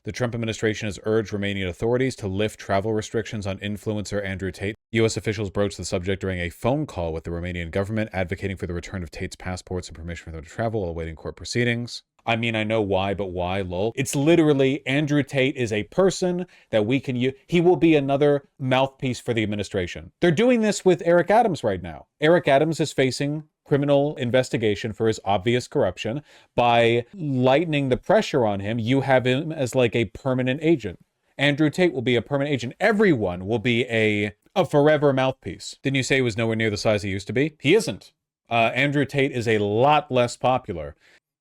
The Trump administration has urged Romanian authorities to lift travel restrictions on influencer Andrew Tate. U.S. officials broached the subject during a phone call with the Romanian government, advocating for the return of Tate's passports and permission for them to travel while awaiting court proceedings. I mean, I know why, but why, lol? It's literally Andrew Tate is a person that we can use. He will be another mouthpiece for the administration. They're doing this with Eric Adams right now. Eric Adams is facing criminal investigation for his obvious corruption. By lightening the pressure on him, you have him as like a permanent agent. Andrew Tate will be a permanent agent. Everyone will be a forever mouthpiece. Didn't you say he was nowhere near the size he used to be? He isn't. Andrew Tate is a lot less popular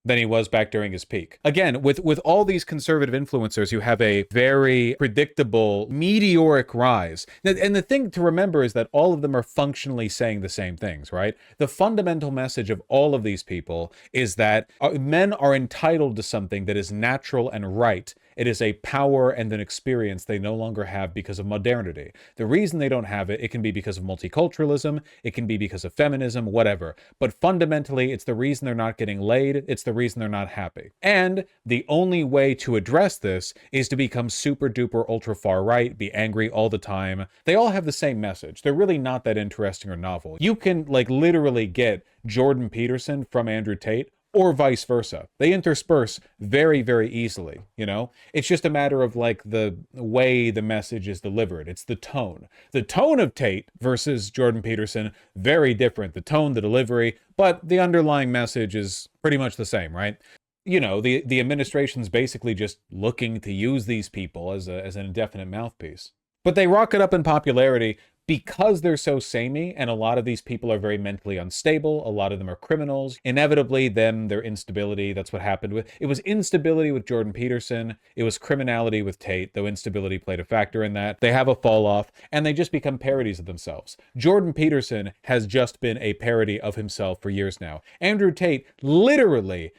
than he was back during his peak. Again, with all these conservative influencers, you have a very predictable, meteoric rise. And the thing to remember is that all of them are functionally saying the same things, right? The fundamental message of all of these people is that men are entitled to something that is natural and right. It is a power and an experience they no longer have because of modernity. The reason they don't have it, it can be because of multiculturalism, it can be because of feminism, whatever. But fundamentally, it's the reason they're not getting laid, it's the reason they're not happy. And the only way to address this is to become super duper ultra far right, be angry all the time. They all have the same message. They're really not that interesting or novel. You can like literally get Jordan Peterson from Andrew Tate, or vice versa. They intersperse very, very easily, you know? It's just a matter of like the way the message is delivered. It's the tone. The tone of Tate versus Jordan Peterson, very different. The tone, the delivery, but the underlying message is pretty much the same, right? You know, the administration's basically just looking to use these people as an indefinite mouthpiece. But they rocket up in popularity because they're so samey, and a lot of these people are very mentally unstable. A lot of them are criminals. Inevitably, then their instability, that's what happened with. It was instability with Jordan Peterson. It was criminality with Tate, though instability played a factor in that. They have a fall off, and they just become parodies of themselves. Jordan Peterson has just been a parody of himself for years now. Andrew Tate literally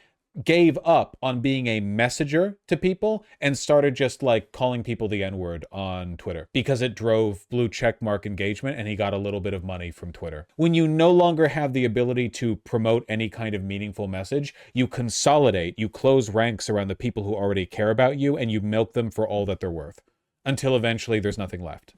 gave up on being a messenger to people and started just like calling people the N-word on Twitter because it drove blue checkmark engagement and he got a little bit of money from Twitter. When you no longer have the ability to promote any kind of meaningful message, you consolidate, you close ranks around the people who already care about you, and you milk them for all that they're worth until eventually there's nothing left.